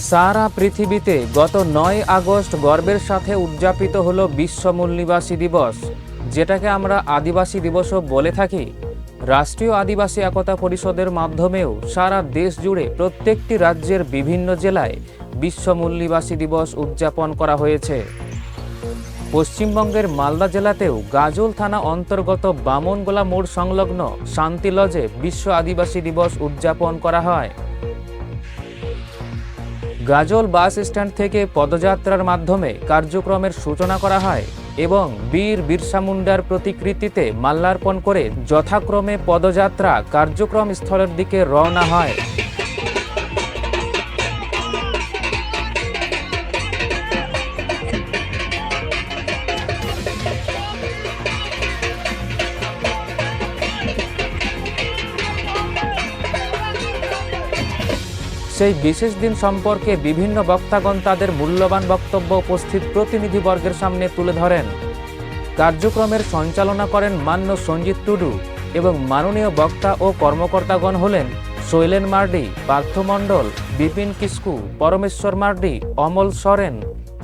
সারা পৃথিবীতে গত 9 আগস্ট গর্বের সাথে উদযাপিত হলো বিশ্ব মূলনিবাসী দিবস, যেটাকে আমরা আদিবাসী দিবসও বলে থাকি। রাষ্ট্রীয় আদিবাসী একতা পরিষদের মাধ্যমেও সারা দেশ জুড়ে প্রত্যেকটি রাজ্যের বিভিন্ন জেলায় বিশ্ব মূলনিবাসী দিবস উদযাপন করা হয়েছে। পশ্চিমবঙ্গের মালদা জেলাতেও গাজল থানা অন্তর্গত বামনগোলা মোড় সংলগ্ন শান্তি লজে বিশ্ব আদিবাসী দিবস উদযাপন করা হয়। গাজল বাস স্ট্যান্ড থেকে পদযাত্রার মাধ্যমে কার্যক্রমের সূচনা করা হয় এবং বীর বিরসা মুন্ডার প্রতিকৃতিতে মাল্যার্পণ করে যথাক্রমে পদযাত্রা কার্যক্রম স্থলের দিকে রওনা হয়। সেই বিশেষ দিন সম্পর্কে বিভিন্ন বক্তাগণ তাদের মূল্যবান বক্তব্য উপস্থিত প্রতিনিধিবর্গের সামনে তুলে ধরেন। কার্যক্রমের সঞ্চালনা করেন মান্য সঞ্জিত টুডু এবং মাননীয় বক্তা ও কর্মকর্তাগণ হলেন শৈলেন মার্ডি, পার্থ মণ্ডল, বিপিন কিস্কু, পরমেশ্বর মার্ডি, অমল সরেন,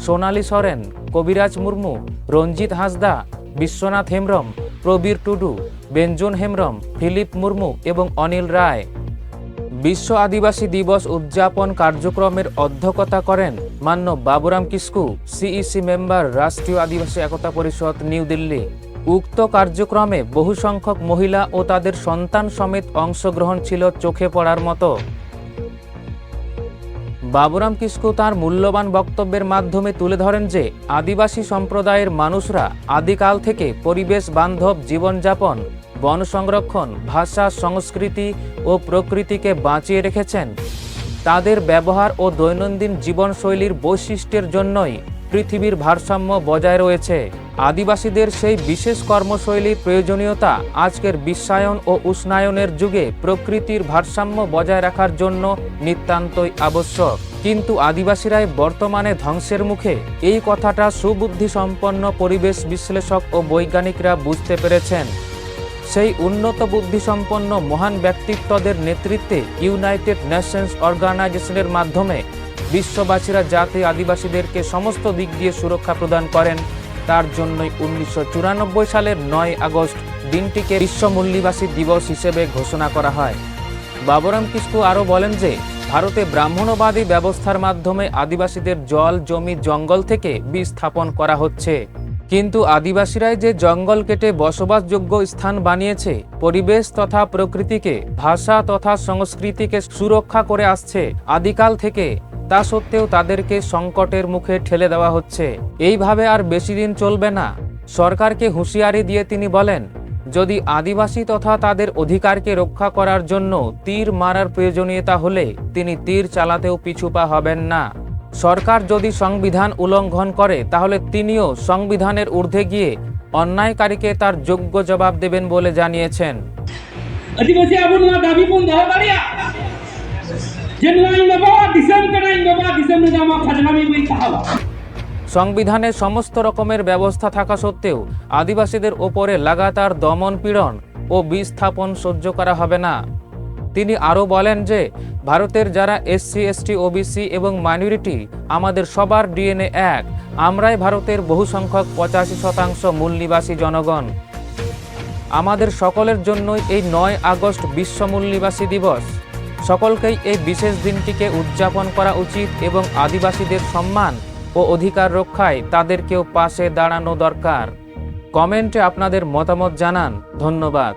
সোনালী সরেন, কবিরাজ মুর্মু, রঞ্জিত হাঁসদা, বিশ্বনাথ হেমব্রম, প্রবীর টুডু, বেঞ্জন হেমব্রম, ফিলিপ মুর্মু এবং অনিল রায়। বিশ্ব আদিবাসী দিবস উদযাপন কার্যক্রমের অধ্যক্ষতা করেন মান্য বাবুরাম কিস্কু, সিইসি মেম্বার, রাষ্ট্রীয় আদিবাসী একতা পরিষদ, নিউ দিল্লি। উক্ত কার্যক্রমে বহু সংখ্যক মহিলা ও তাদের সন্তান সমেত অংশগ্রহণ ছিল চোখে পড়ার মতো। বাবুরাম কিস্কু তার মূল্যবান বক্তব্যের মাধ্যমে তুলে ধরেন যে আদিবাসী সম্প্রদায়ের মানুষরা আদিকাল থেকে পরিবেশ বান্ধব জীবনযাপন, বন সংরক্ষণ, ভাষা, সংস্কৃতি ও প্রকৃতিকে বাঁচিয়ে রেখেছেন। তাদের ব্যবহার ও দৈনন্দিন জীবনশৈলীর বৈশিষ্ট্যের জন্যই পৃথিবীর ভারসাম্য বজায় রয়েছে। আদিবাসীদের সেই বিশেষ কর্মশৈলীর প্রয়োজনীয়তা আজকের বিশ্বায়ন ও উষ্ণায়নের যুগে প্রকৃতির ভারসাম্য বজায় রাখার জন্য নিতান্তই আবশ্যক। কিন্তু আদিবাসীরাই বর্তমানে ধ্বংসের মুখে। এই কথাটা সুবুদ্ধিসম্পন্ন পরিবেশ বিশ্লেষক ও বৈজ্ঞানিকরা বুঝতে পেরেছেন। সেই উন্নত বুদ্ধিসম্পন্ন মহান ব্যক্তিত্বদের নেতৃত্বে ইউনাইটেড নেশনস অর্গানাইজেশনের মাধ্যমে বিশ্ববাসীরা যাতে আদিবাসীদেরকে সমস্ত দিক দিয়ে সুরক্ষা প্রদান করেন, তার জন্যই 1994 সালের 9 আগস্ট দিনটিকে বিশ্ব মূলনিবাসী দিবস হিসেবে ঘোষণা করা হয়। বাবুরাম কিস্কু আরও বলেন যে ভারতে ব্রাহ্মণবাদী ব্যবস্থার মাধ্যমে আদিবাসীদের জল, জমি, জঙ্গল থেকে বিস্থাপন করা হচ্ছে। কিন্তু আদিবাসীরাই যে জঙ্গল কেটে বসবাসযোগ্য স্থান বানিয়েছে, পরিবেশ তথা প্রকৃতিকে, ভাষা তথা সংস্কৃতিকে সুরক্ষা করে আসছে আদিকাল থেকে, তা সত্ত্বেও তাদেরকে সংকটের মুখে ঠেলে দেওয়া হচ্ছে। এইভাবে আর বেশি দিন চলবে না। সরকারকে হুঁশিয়ারি দিয়ে তিনি বলেন, যদি আদিবাসী তথা তাদের অধিকারকে রক্ষা করার জন্য তীর মারার প্রয়োজনীয়তা হলে তিনি তীর চালাতেও পিছুপা হবেন না। সরকার যদি সংবিধান উল্লঙ্ঘন করে তাহলে তিনিও সংবিধানের ঊর্ধ্বে গিয়ে অন্যায়কারীকে তার যোগ্য জবাব দেবেন বলে জানিয়েছেন। সংবিধানে সমস্ত রকমের ব্যবস্থা থাকা সত্ত্বেও আদিবাসীদের ওপরে লাগাতার দমন পীড়ন ও বিস্থাপন সহ্য করা হবে না। তিনি আরও বলেন যে ভারতের যারা এসসি, এসটি, ওবিসি এবং মাইনরিটি, আমাদের সবার ডিএনএ এক। আমরাই ভারতের বহু সংখ্যক 85% মূলনিবাসী জনগণ। আমাদের সকলের জন্যই এই 9 আগস্ট বিশ্ব মূলনিবাসী দিবস। সকলকেই এই বিশেষ দিনটিকে উদযাপন করা উচিত এবং আদিবাসীদের সম্মান ও অধিকার রক্ষায় তাদেরকেও পাশে দাঁড়ানো দরকার। কমেন্টে আপনাদের মতামত জানান। ধন্যবাদ।